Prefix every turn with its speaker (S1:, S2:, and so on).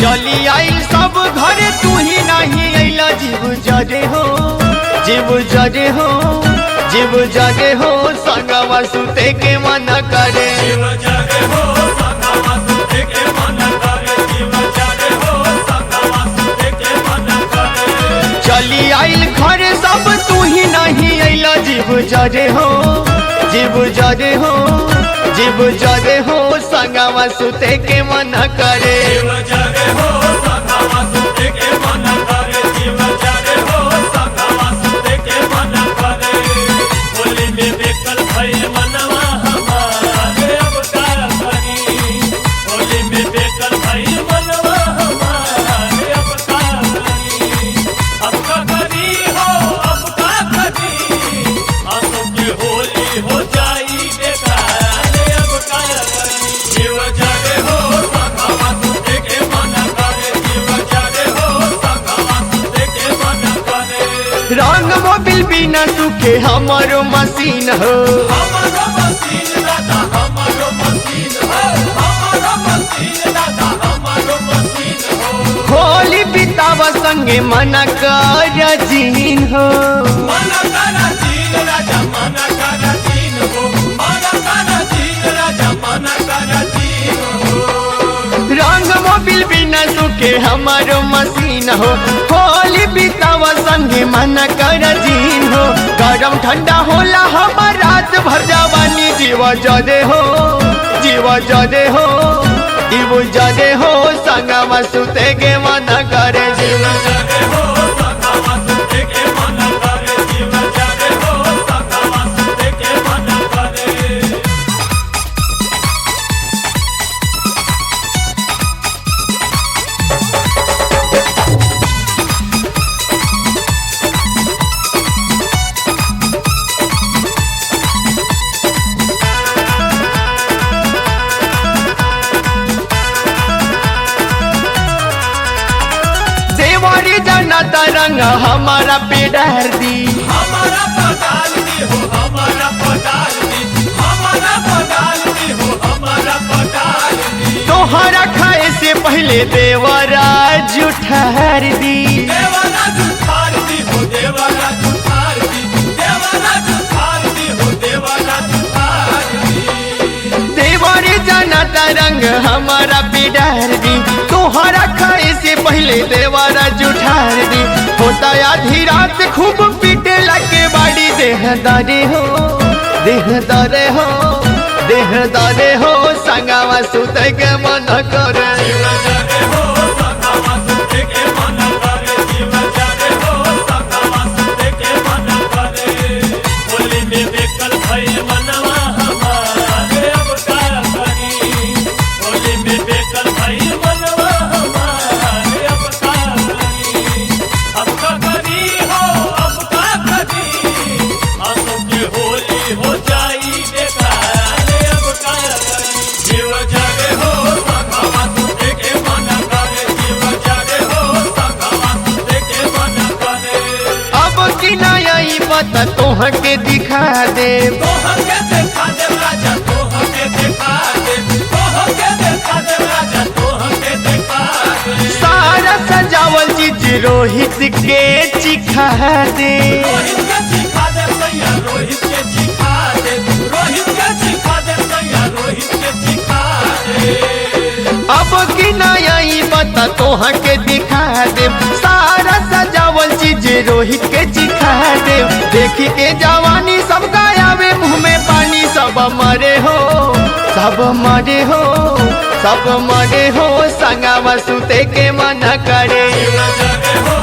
S1: चली आई सब घरे तू ही नहीं अइला जीव जरे हो जीव जरे हो जीव जरे हो संगवा सुते के मन करे
S2: जीव जरे हो संगवा सुते के मन करे जीव जरे हो संगवा सुते के मन करे
S1: चली आइल घरे सब तू ही नहीं अइला जीव जरे हो जीव जरे हो जीव जरे हो संगवा सुते के मन करे
S2: जीव जरे हो संगवा सुते के मन करे जीव जरे हो संगवा सुते के मन करे होली में बेकल भइल मनवा हमारे अब का करी होली में बेकल भइल मनवा हमारे अब का करी अब का करी हो अब का करी आंसू की होली हो जाई बेकार अब का करी जीव जरे हो संगवा सुते के मन करे जीव जरे हो संगवा सुते के मन करे
S1: रंग मोबिल बिना सुखे हमारो मशीन हो
S2: हमारो मशीन दादा हमारो मशीन हो हमारो मशीन दादा हमारो मशीन हो
S1: होली बितावा संगे मना कर जीन हो
S2: मन करा जीन राजा मन करा जीन हो मन करा जीन राजा मन करा जीन हो
S1: रंग मोबिल बिना सुखे हमारो मशीन हो होली बितावा संगे मना कर जीन हो गरम ठंडा होला हमार रात भर जवानी जीव जरे हो जीव जरे हो जीव जरे हो संगवा सुते के मन करे
S2: जीव जरे हो संगवा सुते के मन करे जीव जरे हो संगवा सुते के मन करे
S1: देवारी जनता रंग हमारा पे डर दी
S2: हमारा पटाल दी हो हमारा पटाल दी हमारा पटाल दी हो हमारा पटाल दी
S1: तोहरा खाए से पहले देवरा जुठहर दी
S2: देवारा जुठार दी हो देवारा जुठार दी देवारा जुठार दी हो देवारा जुठार दी
S1: देवारी जनता रंग हमारा पे डर दी तोहरा खाए से पहले देवरा जुठहर दी होता आधी रात खूब पीटे लगे बाड़ी देह दरे हो देह दरे हो देह दरे हो संगवा सुते के मन करे
S2: जीव जरे हो संगवा सुते के मन करे जीव जरे हो संगवा सुते के मन करे होली में बेकल भइल मनवा हमारे अब का करी होली में बेकल भइल मनवा हमारे अब का करी अब का करी हो अब का करी आंसू की होली हो जाई बेकार अब का करी जीव जरे हो संगवा सुते के मन करे जीव जरे हो संगवा सुते के मन करे
S1: अब की नई पता तोह के दिखा दे
S2: तोहके देखा दे राजा तोहके देखा दे तोहके देखा दे राजा तोहके देखा दे
S1: सारा सजावल चीज रोहित के चिखा दे
S2: रोहित के चिखा दे सैया रोहित के चिखा दे रोहित के चिखा दे सैया रोहित के चिखा दे
S1: अब की नई पता तोह के दिखा दे सारा सजावल चीज रोहित के चिखा दे देखी के जवानी सब गायावे मुंह में पानी सब मरे हो सब मरे हो सब मरे हो संगवा सुते के मन करे
S2: जीव जरे हो